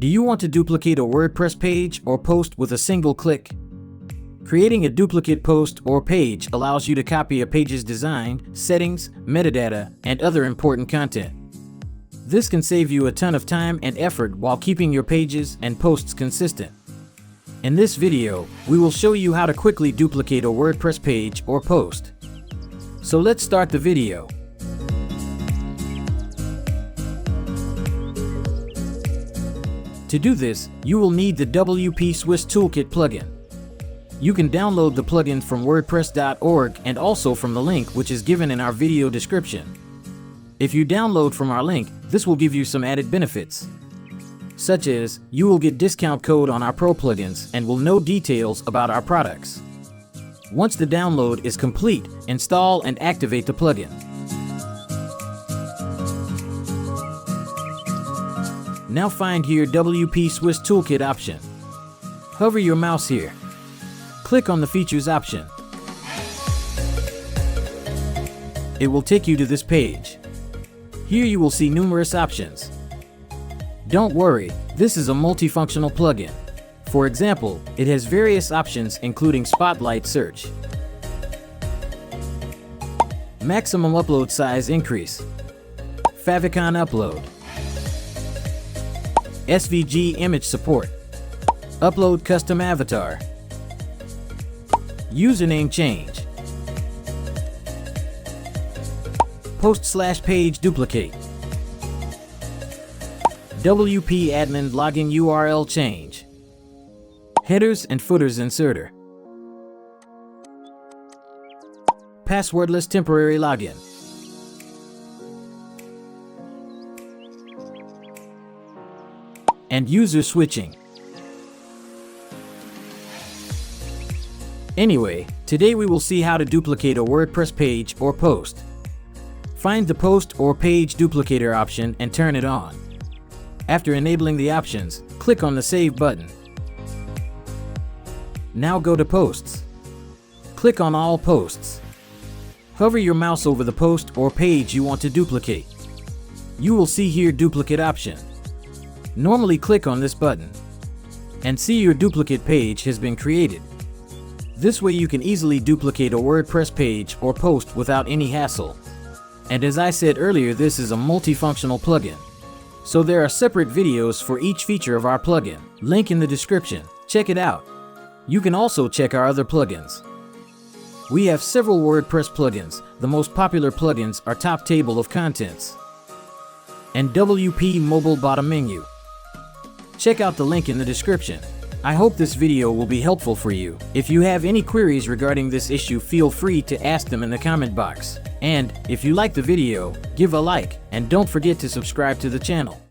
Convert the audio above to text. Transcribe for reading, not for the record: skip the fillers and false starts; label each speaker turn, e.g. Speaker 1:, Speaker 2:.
Speaker 1: Do you want to duplicate a WordPress page or post with a single click? Creating a duplicate post or page allows you to copy a page's design, settings, metadata, and other important content. This can save you a ton of time and effort while keeping your pages and posts consistent. In this video, we will show you how to quickly duplicate a WordPress page or post. So let's start the video. To do this, you will need the WPMESSIAH Toolkit plugin. You can download the plugin from WordPress.org and also from the link which is given in our video description. If you download from our link, this will give you some added benefits, such as you will get discount code on our Pro plugins and will know details about our products. Once the download is complete, install and activate the plugin. Now find here WPMESSIAH Toolkit option. Hover your mouse here. Click on the Features option. It will take you to this page. Here you will see numerous options. Don't worry, this is a multifunctional plugin. For example, it has various options including Spotlight Search, Maximum Upload Size Increase, Favicon Upload, SVG Image Support, Upload Custom Avatar, Username Change, Post/Page Duplicate, WP Admin Login URL Change, Headers and Footers Inserter, Passwordless Temporary Login, and User Switching. Anyway, today we will see how to duplicate a WordPress page or post. Find the Post or Page Duplicator option and turn it on. After enabling the options, click on the Save button. Now go to Posts. Click on All Posts. Hover your mouse over the post or page you want to duplicate. You will see here Duplicate option. Normally click on this button and see your duplicate page has been created. This way you can easily duplicate a WordPress page or post without any hassle. And as I said earlier, this is a multifunctional plugin. So there are separate videos for each feature of our plugin. Link in the description. Check it out. You can also check our other plugins. We have several WordPress plugins. The most popular plugins are Top Table of Contents and WP Mobile Bottom Menu. Check out the link in the description. I hope this video will be helpful for you. If you have any queries regarding this issue, feel free to ask them in the comment box. And if you like the video, give a like and don't forget to subscribe to the channel.